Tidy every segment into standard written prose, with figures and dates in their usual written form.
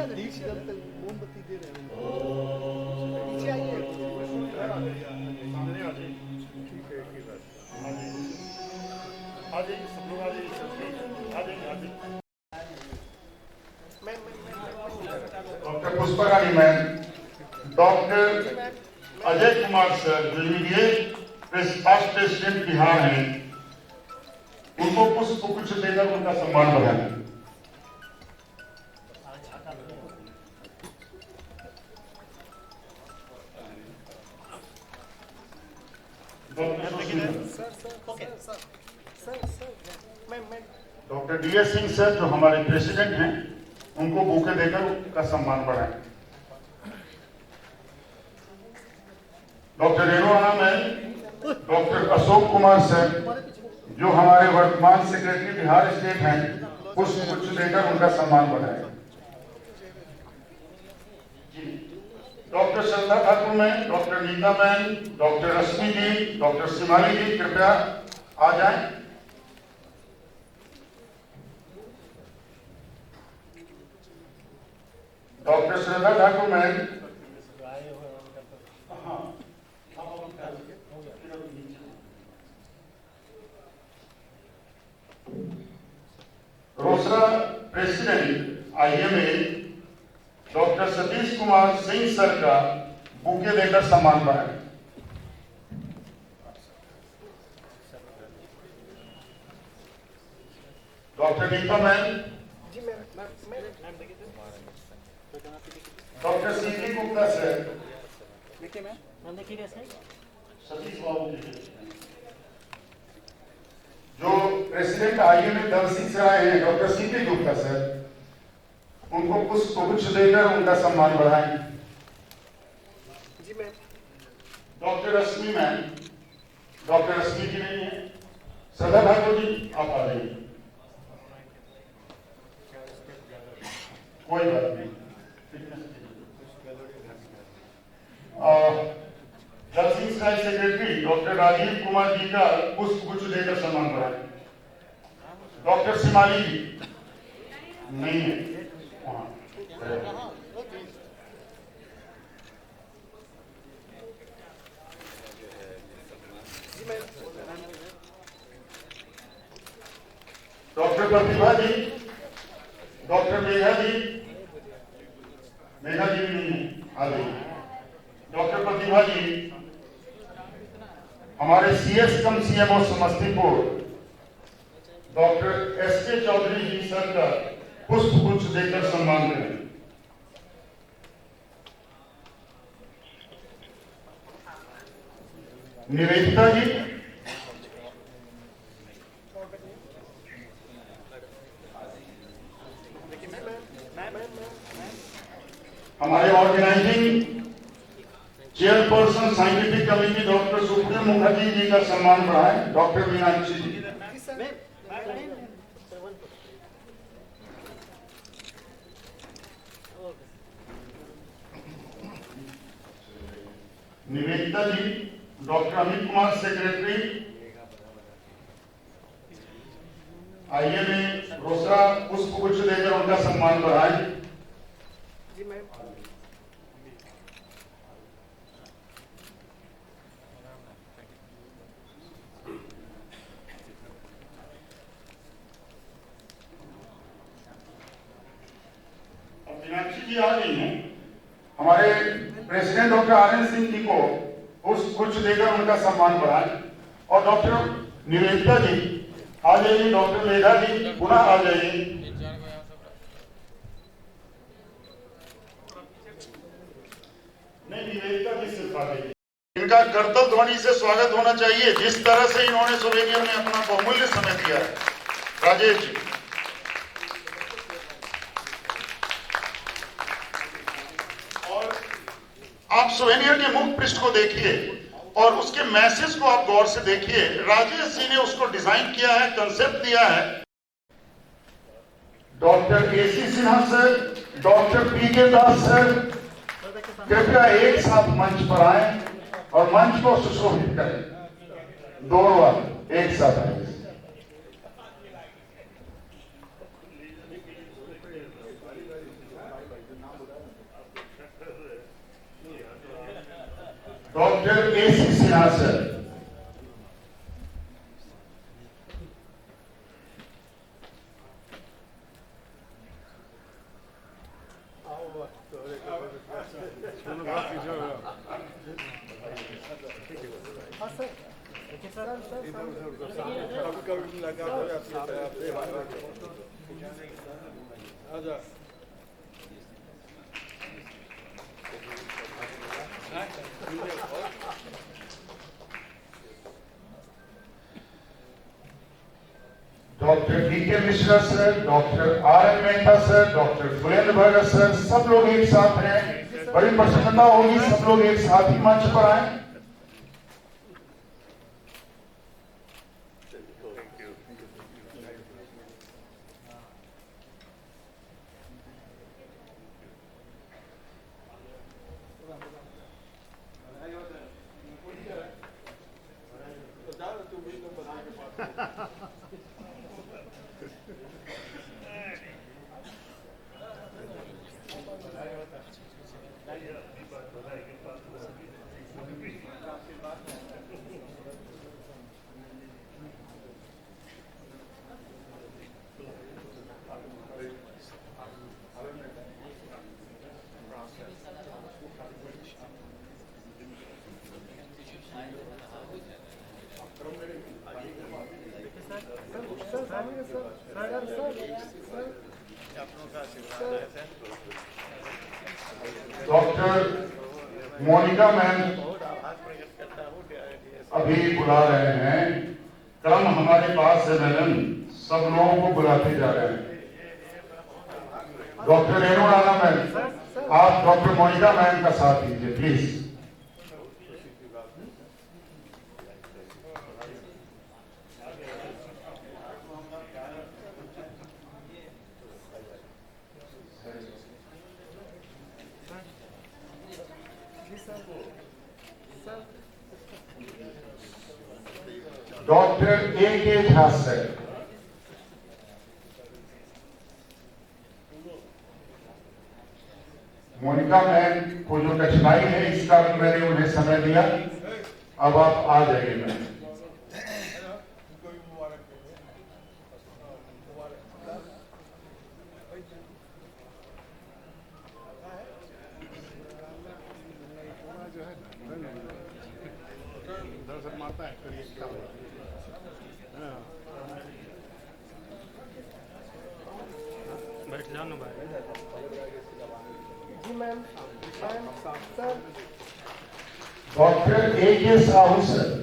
मोमबत्ती दे रहे हैं नीचे आइए। ठीक है एक ही बात। आ जाइए सब लोग, आ जाइए आ जाइए आ जाइए। Doctor Pushparani ma'am, doctor Ajay Kumar sir जो इमीडिएट पास्ट प्रेसिडेंट बिहार हैं, उनको पुष्प गुच्छ देकर उनका सम्मान बढ़ाएं। डॉक्टर DS सिंह सर जो हमारे प्रेसिडेंट हैं, उनको बुके देकर उनका सम्मान बढ़ाएं। Doctor Renuana ma'am, doctor Ashok Kumar sir जो हमारे वर्तमान सेक्रेटरी बिहार स्टेट हैं, पुष्प गुच्छ देकर उनका सम्मान बढ़ाएं। Doctor Shraddha Thakur ma'am, doctor Neeta ma'am, doctor Rashmi ji, doctor Shivani ji कृपया आ जाएं। Doctor Shraddha Thakur ma'am, Rosera president IMA doctor Satish Kumar Singh sir का बुके देकर सम्मान बढ़ाएं। Doctor Neeta ma'am, doctor CP Gupta sir, Satish Babu जो प्रेसिडेंट IMA दलसिंह से आए हैं, डॉक्टर CP गुप्ता सर, उनको पुष्प गुच्छ देकर उनका सम्मान बढ़ाएं। डॉक्टर रश्मि मैम, डॉक्टर रश्मि जी नहीं है, श्रद्धा ठाकुर जी आप आ जाइए। कोई बात नहीं। दलसिंह साहिब सेक्रेटरी डॉक्टर राजीव कुमार जी का पुष्प गुच्छ देकर सम्मान बढ़ाएं। डॉक्टर शिमाली जी नहीं है वहां। डॉक्टर प्रतिभा जी, डॉक्टर मेघा जी भी नहीं है, आ जाइए। डॉक्टर प्रतिभा जी हमारे CS cum CMO Samastipur doctor SK Chaudhary ji sir का पुष्प गुच्छ देकर सम्मान करें। निवेदिता जी, हमारे organising chairperson scientific committee doctor Supriya Mukherjee ji का सम्मान बढ़ाएं। Doctor Meenakshi ji, Nivedita ji, doctor Amit Kumar secretary IMA Rosera पुष्प गुच्छ देकर उनका सम्मान बढ़ाएं। मीनाक्षी जी आ गई हैं, हमारे president doctor RN Singh ji को पुष्प गुच्छ देकर उनका सम्मान बढ़ाएं। और डॉक्टर निवेदिता जी आ जाइए, डॉक्टर मेघा जी पुनः आ जाइए। नहीं, निवेदिता जी सिर्फ आ जाइए। इनका करतल ध्वनि से स्वागत होना चाहिए, जिस तरह से इन्होंने सोवेनियर में अपना बहुमूल्य समय दिया है। राजेश जी, और आप सोवेनियर के मुख पृष्ठ को देखिए और उसके मैसेज को आप गौर से देखिए। राजेश जी ने उसको डिजाइन किया है, कंसेप्ट दिया है। Doctor AC Sinha sir, doctor PK दास सर कृपया एक साथ मंच पर आए और मंच को सुशोभित करें। दोनों एक साथ आए। AC Sinha sir. Doctor DK Mishra sir, doctor RN Mehta sir, doctor Phulendra Bhagat sir, सब लोग एक साथ हैं। बड़ी प्रसन्नता होगी सब लोग एक साथ ही मंच पर आए। डॉक्टर मोनिका मैम अभी बुला रहे हैं। क्रम हमारे पास है मैडम, सब लोगों को बुलाते जा रहे हैं। डॉक्टर रेणु राणा मैम, आप डॉक्टर मोनिका मैम का साथ दीजिए please. Doctor AK Jha sir, Monika ma'am को जो कठिनाई है इसका मैंने उन्हें समय दिया, अब आप आ जाइए मैम। बैठ जाओ ना भाई। जी ma'am, sir. Doctor AK Sahu sir,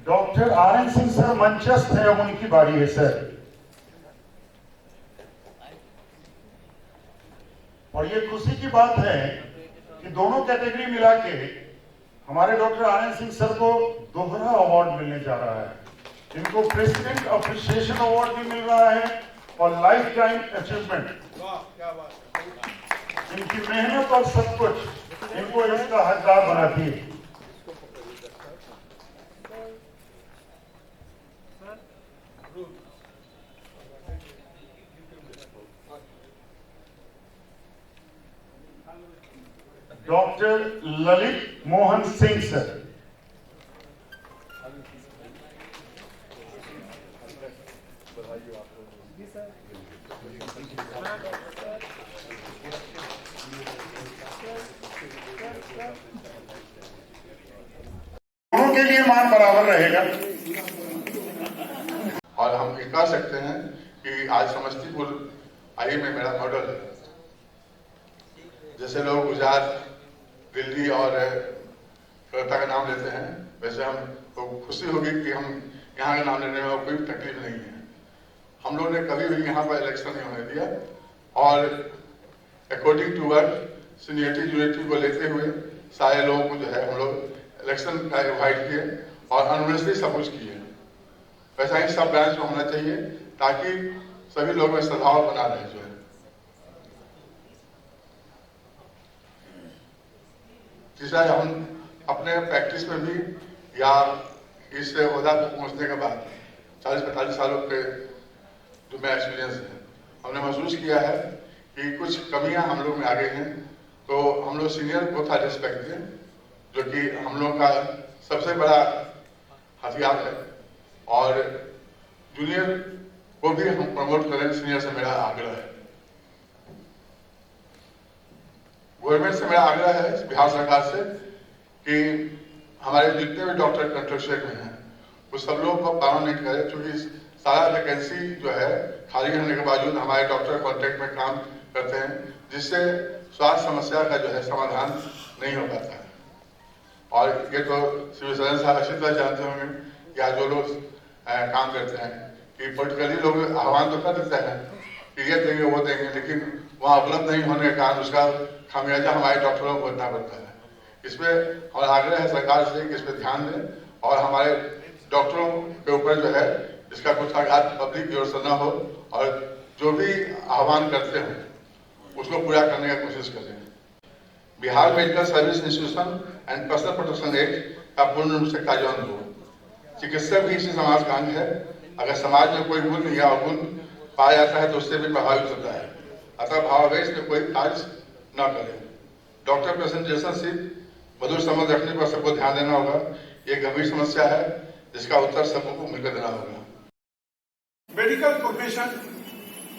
doctor RN Singh sir मंचस्थ है, उनकी बारी है सर। और ये खुशी की बात है कि दोनों कैटेगरी मिला के हमारे डॉक्टर RN सिंह सर को दोहरा अवार्ड मिलने जा रहा है। इनको प्रेसिडेंट अप्रिसिएशन अवार्ड भी मिल रहा है और लाइफ टाइम अचीवमेंट। इनकी मेहनत और सब कुछ इनको इसका हकदार बनाती है। डॉक्टर ललित मोहन सिंह सर, दोनों के लिए मान बराबर रहेगा। और हम ये कह सकते हैं कि आज समस्तीपुर IIM में मेरा मॉडल है। जैसे लोग गुजरात, दिल्ली और कलकत्ता का नाम लेते हैं, वैसे हम तो खुशी होगी कि हम यहाँ का नाम लेने में कोई तकलीफ नहीं है। हम लोग ने कभी भी यहाँ पर इलेक्शन नहीं होने दिया और according to word seniority juniority को लेते हुए सारे लोगों को जो है हम लोग इलेक्शन का इन्वाइट किए और अनवेस्टली सब कुछ किए। वैसा ही सब ब्रांच में होना चाहिए ताकि सभी लोग में सद्भाव बना रहे जो है। तीसरा, हम अपने प्रैक्टिस में भी या इस ओहदा पर पहुंचने के बाद 40-45 सालों के जो मेरा एक्सपीरियंस है, हमने महसूस किया है कि कुछ कमियां हम लोग में आ गई हैं। तो हम लोग सीनियर को था रिस्पेक्ट दें, जो कि हम लोग का सबसे बड़ा हथियार है, और जूनियर को भी हम प्रमोट करें, सीनियर से मेरा आग्रह है। गवर्नमेंट से मेरा आग्रह है, बिहार सरकार से, कि हमारे जितने भी डॉक्टर कंट्रेक्ट में हैं वो सब लोग को परमानेंट करें, क्योंकि सारा वैकेंसी जो है खाली होने के बावजूद हमारे डॉक्टर कॉन्ट्रैक्ट में काम करते हैं, जिससे स्वास्थ्य समस्या का जो है समाधान नहीं हो पाता है। और ये तो सिविल सर्जन साहब अच्छी तरह जानते होंगे, या जो लोग काम करते हैं, कि पोलिटिकली लोग आह्वान तो कर देते हैं कि ये देंगे वो देंगे, लेकिन वहाँ उपलब्ध नहीं होने के कारण उसका खामियाजा हमारे डॉक्टरों को भुगतना पड़ता है। इसमें हमारा आग्रह है सरकार से कि इस पर ध्यान दें, और हमारे डॉक्टरों के ऊपर जो है इसका कुछ आघात पब्लिक की ओर से न हो, और जो भी आह्वान करते हैं उसको पूरा करने की कोशिश करें। Bihar medical service institution and personal protection act का पूर्ण रूप से कार्यान्वयन हो। चिकित्सक भी इसी समाज का अंग है। अगर समाज में कोई गुण या अवगुण पाया जाता है तो उससे भी प्रभावित होता है, अतः भावावेश में कोई कार्य न करें। डॉक्टर पेशेंट रिलेशनशिप मधुर संबंध रखने पर सबको ध्यान देना होगा। ये गंभीर समस्या है जिसका उत्तर सबको मिलकर देना होगा। मेडिकल प्रोफेशन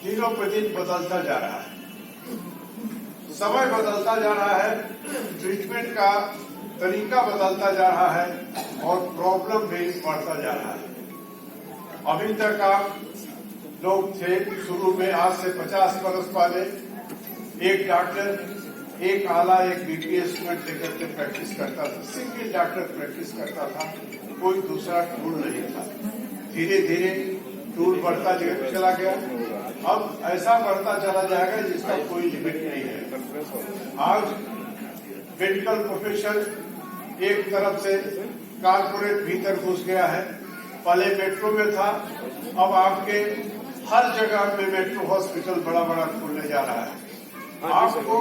दिनों पर दिन बदलता जा रहा है, समय बदलता जा रहा है, ट्रीटमेंट का तरीका बदलता जा रहा है, और प्रॉब्लम भी बढ़ता जा रहा है। अभी तक आप लोग थे शुरू में, आज से 50 वर्ष पहले एक डॉक्टर एक आला एक बीपीएस स्टूडेंट लेकर के प्रैक्टिस करता था, सिंगल डॉक्टर प्रैक्टिस करता था, कोई दूसरा टूल नहीं था। धीरे धीरे टूल बढ़ता चला गया, अब ऐसा बढ़ता चला जाएगा जिसका कोई लिमिट नहीं है। आज मेडिकल प्रोफेशन एक तरफ से कारपोरेट भीतर घुस गया है। पहले मेट्रो में था, अब आपके हर जगह में मेट्रो हॉस्पिटल बड़ा बड़ा खुलने जा रहा है। आपको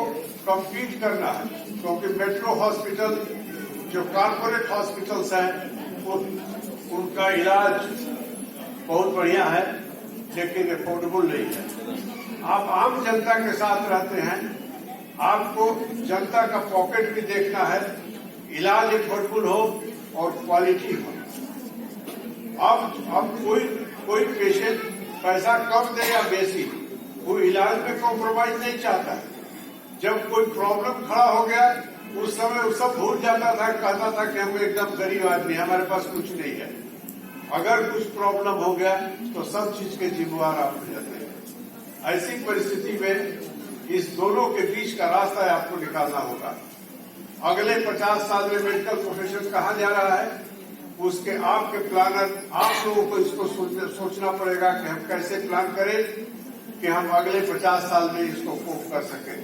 कम्पीट करना है, क्योंकि मेट्रो हॉस्पिटल जो कारपोरेट हॉस्पिटल्स हैं उनका इलाज बहुत बढ़िया है, लेकिन अफोर्डेबल नहीं है। आप आम जनता के साथ रहते हैं, आपको जनता का पॉकेट भी देखना है, इलाज अफोर्डेबल हो और क्वालिटी हो। अब कोई पेशेंट पैसा कम दे या बेसी, वो इलाज में कॉम्प्रोमाइज नहीं चाहता है। जब कोई प्रॉब्लम खड़ा हो गया उस समय वो सब भूल जाता था, कहता था कि हम एकदम गरीब आदमी, हमारे पास कुछ नहीं है। अगर कुछ प्रॉब्लम हो गया तो सब चीज के जिम्मेवार आप हो जाते हैं। ऐसी परिस्थिति में इस दोनों के बीच का रास्ता आपको निकालना होगा। अगले 50 साल में मेडिकल प्रोफेशन कहाँ जा रहा है, उसके आपके प्लानर, आप लोगों को इसको सोचना पड़ेगा कि हम कैसे प्लान करें कि हम अगले 50 साल में इसको कोप कर सकें।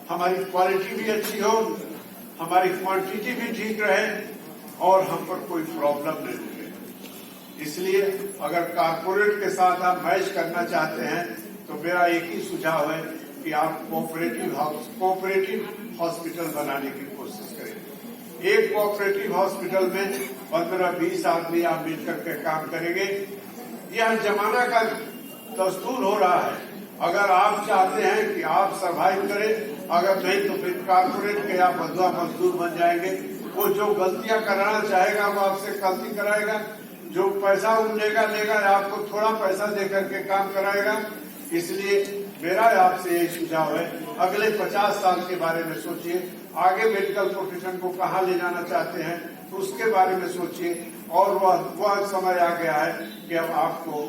हमारी क्वालिटी भी अच्छी हो, हमारी क्वांटिटी भी ठीक रहे, और हम पर कोई प्रॉब्लम नहीं होगी। इसलिए अगर कारपोरेट के साथ आप मैच करना चाहते हैं तो मेरा एक ही सुझाव है कि आप कोऑपरेटिव हॉस्पिटल बनाने की कोशिश करें। एक कोऑपरेटिव हॉस्पिटल में 15-20 आदमी आप मिलकर के काम करेंगे। यह जमाना का दस्तूर हो रहा है। अगर आप चाहते हैं कि आप सर्वाइव करें, अगर नहीं तो फिर कारपोरेट के आप बंधुआ मजदूर बन जाएंगे। वो जो गलतियां कराना चाहेगा वो आपसे गलती कराएगा, जो पैसा लेगा आपको थोड़ा पैसा देकर के काम कराएगा। इसलिए मेरा आपसे ये सुझाव है, अगले 50 साल के बारे में सोचिए, आगे मेडिकल प्रोफेशन को कहाँ ले जाना चाहते हैं उसके बारे में सोचिए। और वह समय आ गया है कि अब आपको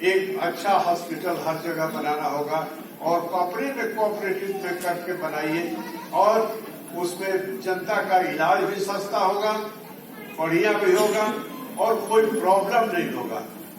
एक अच्छा हॉस्पिटल हर जगह बनाना होगा, और कोऑपरेटिव में करके बनाइए, और उसमें जनता का इलाज भी सस्ता होगा, बढ़िया भी होगा, और कोई प्रॉब्लम नहीं होगा।